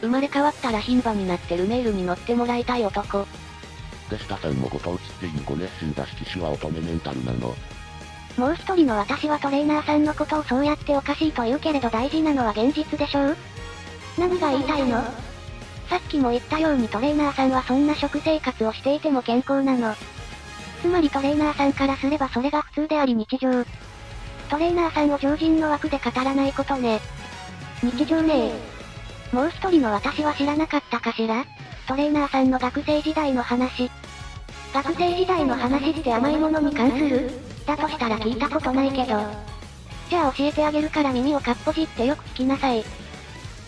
生まれ変わったら牝馬になってルメールに乗ってもらいたい男。でしたさんもご当地ってインコ熱心だし騎手は乙女メンタルなの。もう一人の私はトレーナーさんのことをそうやっておかしいと言うけれど大事なのは現実でしょう？何が言いたいの？さっきも言ったようにトレーナーさんはそんな食生活をしていても健康なの。つまりトレーナーさんからすればそれが普通であり日常。トレーナーさんを常人の枠で語らないことね。日常ねえ。もう一人の私は知らなかったかしら？トレーナーさんの学生時代の話。学生時代の話って甘いものに関する？だとしたら聞いたことないけど。じゃあ教えてあげるから耳をかっぽじってよく聞きなさい。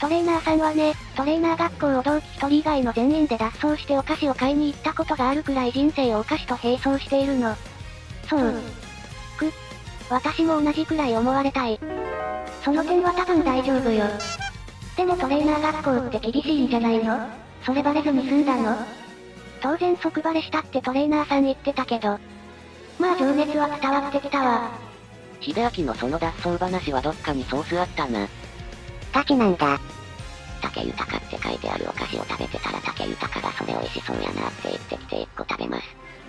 トレーナーさんはね、トレーナー学校を同期一人以外の全員で脱走してお菓子を買いに行ったことがあるくらい人生をお菓子と並走しているの。そう。私も同じくらい思われたい。その点は多分大丈夫よ。でもトレーナー学校って厳しいんじゃないの？それバレずに済んだの？当然即バレしたってトレーナーさん言ってたけど。まあ情熱は伝わってきたわ。秀明のその脱走話はどっかにソースあったな。ガチなんだ。竹豊って書いてあるお菓子を食べてたら竹豊がそれ美味しそうやなって言ってきて1個食べます。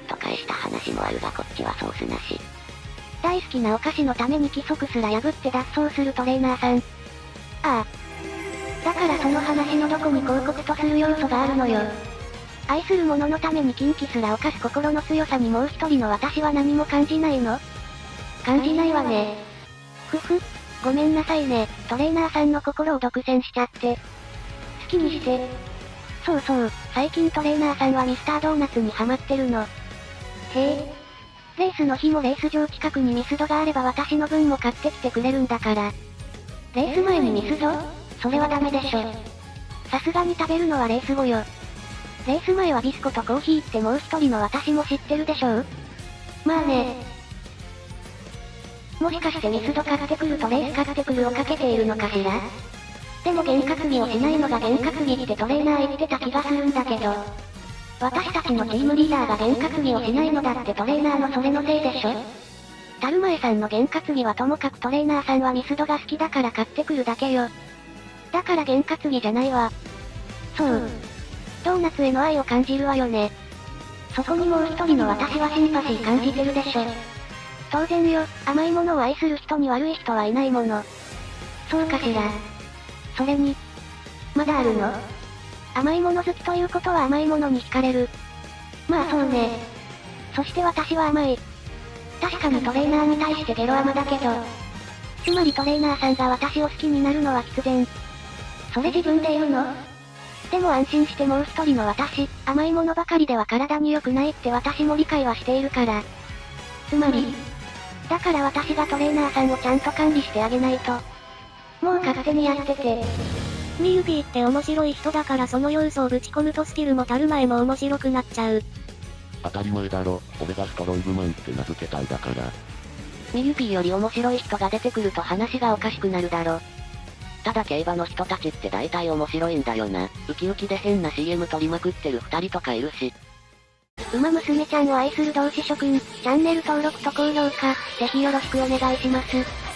と返した話もあるがこっちはソースなし。大好きなお菓子のために規則すら破って脱走するトレーナーさん。ああ。だからその話のどこに広告とする要素があるのよ。愛する者のために禁忌すら犯す心の強さにもう一人の私は何も感じないの？感じないわね。ごめんなさいね、トレーナーさんの心を独占しちゃって。好きにして。そうそう、最近トレーナーさんはミスタードーナツにハマってるの。へえ。レースの日もレース場近くにミスドがあれば私の分も買ってきてくれるんだから。レース前にミスド？それはダメでしょ。さすがに食べるのはレース後よ。レース前はビスコとコーヒーってもう一人の私も知ってるでしょ？まあね。もしかしてミスド買ってくるとレース買ってくるをかけているのかしら？でも験担ぎをしないのが験担ぎってトレーナー言ってた気がするんだけど。私たちのチームリーダーが験担ぎをしないのだってトレーナーのそれのせいでしょ？タルマエさんの験担ぎはともかくトレーナーさんはミスドが好きだから買ってくるだけよ。だから験担ぎじゃないわ。そう。ドーナツへの愛を感じるわよね。そこにもう一人の私はシンパシー感じてるでしょ。当然よ、甘いものを愛する人に悪い人はいないもの。そうかしら。それに、まだあるの？甘いもの好きということは甘いものに惹かれる。まあそうね。そして私は甘い。確かにトレーナーに対してゲロ甘だけど。つまりトレーナーさんが私を好きになるのは必然。それ自分で言うの？でも安心してもう一人の私、甘いものばかりでは体に良くないって私も理解はしているから。つまり、だから私がトレーナーさんをちゃんと管理してあげないと。もう勝手にやってて。ミルビーって面白い人だからその要素をぶち込むとスキルもたる前も面白くなっちゃう。当たり前だろ、俺がストロングマンって名付けたんだから。ミルピーより面白い人が出てくると話がおかしくなるだろ。ただ競馬の人たちって大体面白いんだよな。ウキウキで変な CM 撮りまくってる二人とかいるし。馬娘ちゃんを愛する同志諸君、チャンネル登録と高評価、ぜひよろしくお願いします。